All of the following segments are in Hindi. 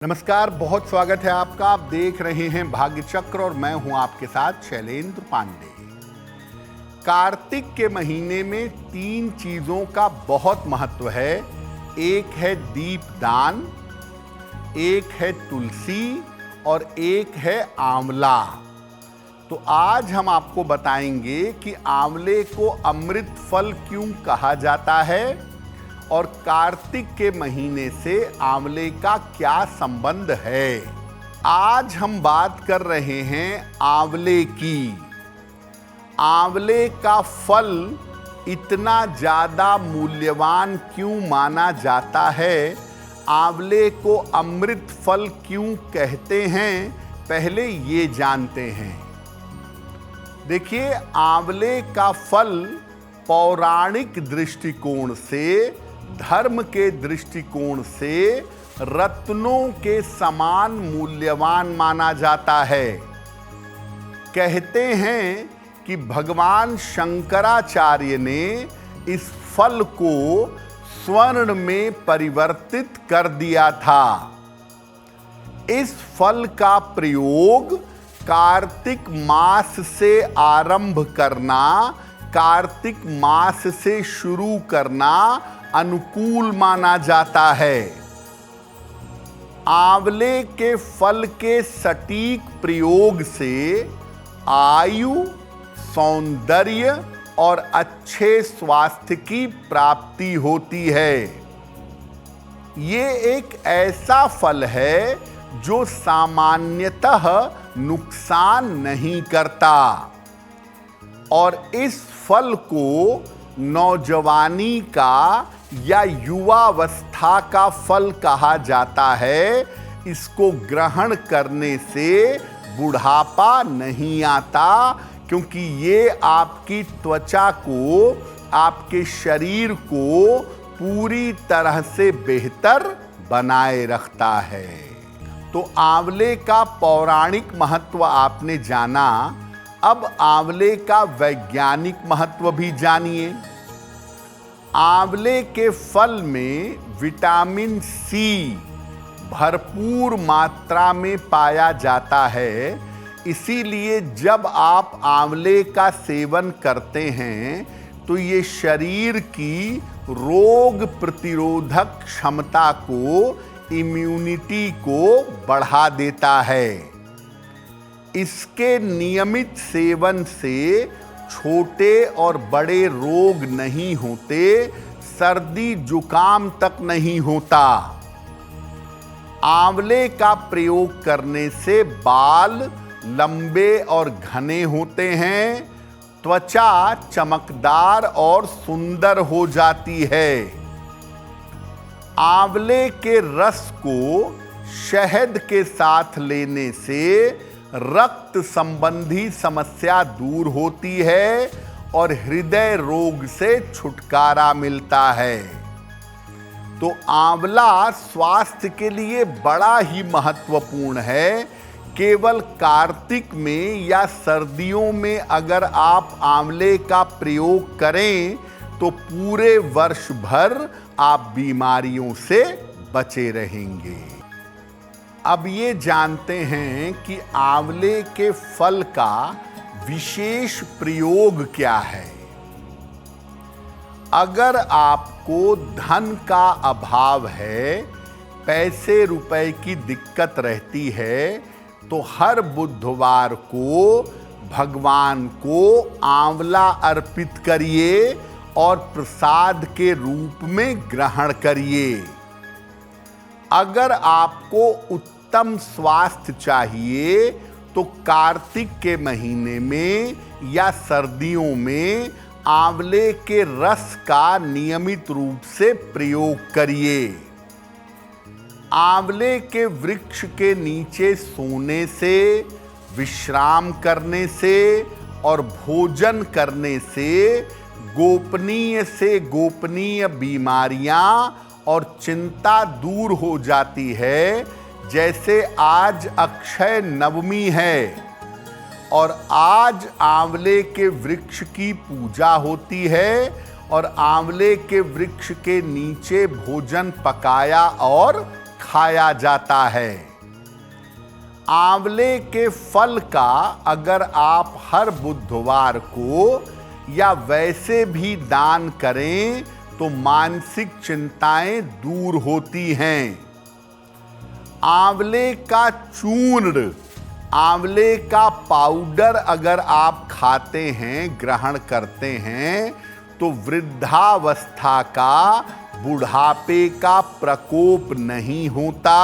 नमस्कार, बहुत स्वागत है आपका। आप देख रहे हैं भाग्य चक्र और मैं हूं आपके साथ शैलेंद्र पांडे। कार्तिक के महीने में 3 चीजों का बहुत महत्व है। एक है दीपदान, एक है तुलसी और एक है आंवला। तो आज हम आपको बताएंगे कि आंवले को अमृत फल क्यों कहा जाता है और कार्तिक के महीने से आंवले का क्या संबंध है। आज हम बात कर रहे हैं आंवले की। आंवले का फल इतना ज़्यादा मूल्यवान क्यों माना जाता है, आंवले को अमृत फल क्यों कहते हैं, पहले ये जानते हैं। देखिए, आंवले का फल पौराणिक दृष्टिकोण से, धर्म के दृष्टिकोण से रत्नों के समान मूल्यवान माना जाता है। कहते हैं कि भगवान शंकराचार्य ने इस फल को स्वर्ण में परिवर्तित कर दिया था। इस फल का प्रयोग कार्तिक मास से आरंभ करना, कार्तिक मास से शुरू करना अनुकूल माना जाता है। आंवले के फल के सटीक प्रयोग से आयु, सौंदर्य और अच्छे स्वास्थ्य की प्राप्ति होती है। ये एक ऐसा फल है जो सामान्यतः नुकसान नहीं करता और इस फल को नौजवानी का या युवावस्था का फल कहा जाता है। इसको ग्रहण करने से बुढ़ापा नहीं आता, क्योंकि ये आपकी त्वचा को, आपके शरीर को पूरी तरह से बेहतर बनाए रखता है। तो आंवले का पौराणिक महत्व आपने जाना, अब आंवले का वैज्ञानिक महत्व भी जानिए। आंवले के फल में विटामिन सी भरपूर मात्रा में पाया जाता है। इसीलिए जब आप आंवले का सेवन करते हैं तो ये शरीर की रोग प्रतिरोधक क्षमता को, इम्यूनिटी को बढ़ा देता है। इसके नियमित सेवन से छोटे और बड़े रोग नहीं होते, सर्दी जुकाम तक नहीं होता। आंवले का प्रयोग करने से बाल लंबे और घने होते हैं, त्वचा चमकदार और सुंदर हो जाती है। आंवले के रस को शहद के साथ लेने से रक्त संबंधी समस्या दूर होती है और हृदय रोग से छुटकारा मिलता है। तो आंवला स्वास्थ्य के लिए बड़ा ही महत्वपूर्ण है। केवल कार्तिक में या सर्दियों में अगर आप आंवले का प्रयोग करें तो पूरे वर्ष भर आप बीमारियों से बचे रहेंगे। अब ये जानते हैं कि आंवले के फल का विशेष प्रयोग क्या है। अगर आपको धन का अभाव है, पैसे रुपए की दिक्कत रहती है, तो हर बुधवार को भगवान को आंवला अर्पित करिए और प्रसाद के रूप में ग्रहण करिए। अगर आपको उत्तम स्वास्थ्य चाहिए तो कार्तिक के महीने में या सर्दियों में आंवले के रस का नियमित रूप से प्रयोग करिए। आंवले के वृक्ष के नीचे सोने से, विश्राम करने से और भोजन करने से गोपनीय से गोपनीय बीमारियां और चिंता दूर हो जाती है। जैसे आज अक्षय नवमी है और आज आंवले के वृक्ष की पूजा होती है और आंवले के वृक्ष के नीचे भोजन पकाया और खाया जाता है। आंवले के फल का अगर आप हर बुधवार को या वैसे भी दान करें तो मानसिक चिंताएं दूर होती हैं। आंवले का चूर्ण, आंवले का पाउडर अगर आप खाते हैं, ग्रहण करते हैं, तो वृद्धावस्था का, बुढ़ापे का प्रकोप नहीं होता।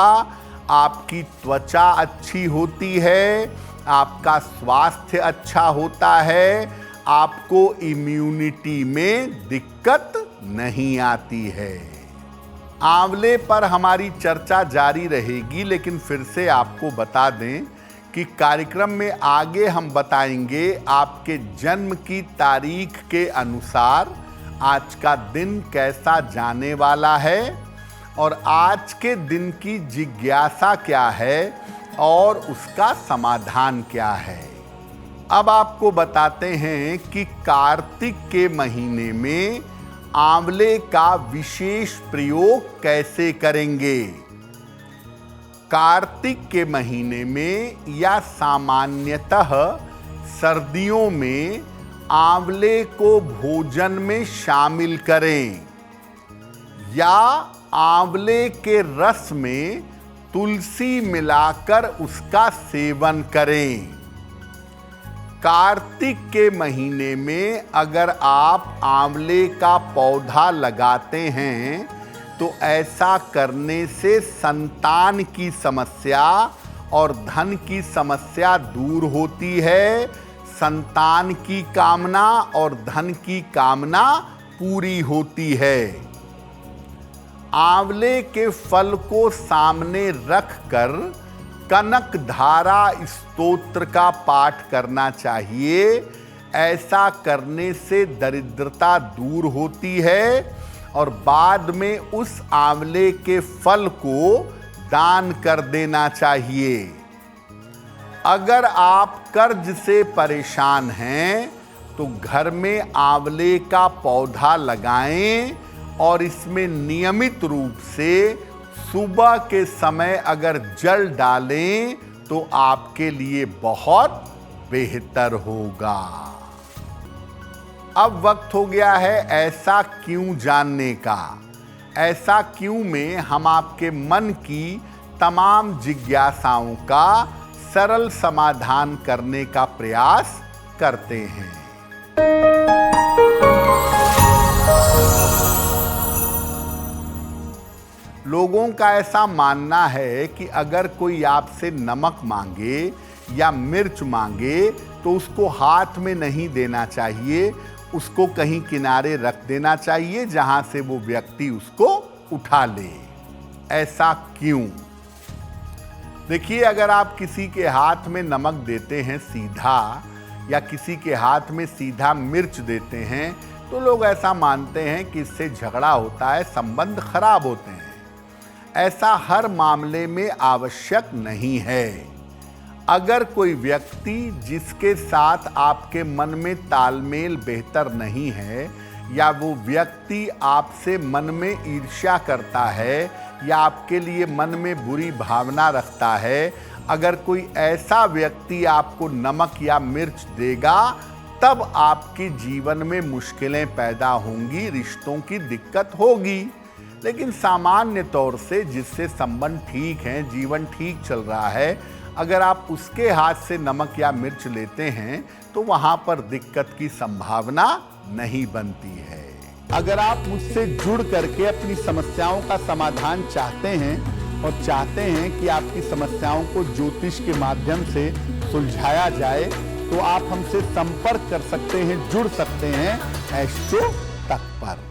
आपकी त्वचा अच्छी होती है, आपका स्वास्थ्य अच्छा होता है, आपको इम्यूनिटी में दिक्कत नहीं आती है। आंवले पर हमारी चर्चा जारी रहेगी, लेकिन फिर से आपको बता दें कि कार्यक्रम में आगे हम बताएंगे आपके जन्म की तारीख के अनुसार आज का दिन कैसा जाने वाला है और आज के दिन की जिज्ञासा क्या है और उसका समाधान क्या है। अब आपको बताते हैं कि कार्तिक के महीने में आंवले का विशेष प्रयोग कैसे करेंगे। कार्तिक के महीने में या सामान्यतः सर्दियों में आंवले को भोजन में शामिल करें या आंवले के रस में तुलसी मिलाकर उसका सेवन करें। कार्तिक के महीने में अगर आप आंवले का पौधा लगाते हैं तो ऐसा करने से संतान की समस्या और धन की समस्या दूर होती है। संतान की कामना और धन की कामना पूरी होती है। आंवले के फल को सामने रखकर कनक धारा स्तोत्र का पाठ करना चाहिए। ऐसा करने से दरिद्रता दूर होती है और बाद में उस आंवले के फल को दान कर देना चाहिए। अगर आप कर्ज से परेशान हैं तो घर में आंवले का पौधा लगाएं और इसमें नियमित रूप से सुबह के समय अगर जल डालें तो आपके लिए बहुत बेहतर होगा। अब वक्त हो गया है ऐसा क्यों जानने का। ऐसा क्यों में हम आपके मन की तमाम जिज्ञासाओं का सरल समाधान करने का प्रयास करते हैं। लोगों का ऐसा मानना है कि अगर कोई आपसे नमक मांगे या मिर्च मांगे तो उसको हाथ में नहीं देना चाहिए, उसको कहीं किनारे रख देना चाहिए जहां से वो व्यक्ति उसको उठा ले। ऐसा क्यों? देखिए, अगर आप किसी के हाथ में नमक देते हैं सीधा या किसी के हाथ में सीधा मिर्च देते हैं तो लोग ऐसा मानते हैं कि इससे झगड़ा होता है, संबंध खराब होते हैं। ऐसा हर मामले में आवश्यक नहीं है। अगर कोई व्यक्ति जिसके साथ आपके मन में तालमेल बेहतर नहीं है या वो व्यक्ति आपसे मन में ईर्ष्या करता है या आपके लिए मन में बुरी भावना रखता है, अगर कोई ऐसा व्यक्ति आपको नमक या मिर्च देगा तब आपके जीवन में मुश्किलें पैदा होंगी, रिश्तों की दिक्कत होगी। लेकिन सामान्य तौर से जिससे संबंध ठीक है, जीवन ठीक चल रहा है, अगर आप उसके हाथ से नमक या मिर्च लेते हैं तो वहां पर दिक्कत की संभावना नहीं बनती है। अगर आप मुझसे जुड़ करके अपनी समस्याओं का समाधान चाहते हैं और चाहते हैं कि आपकी समस्याओं को ज्योतिष के माध्यम से सुलझाया जाए तो आप हमसे संपर्क कर सकते हैं, जुड़ सकते हैं एस्ट्रो तक पर।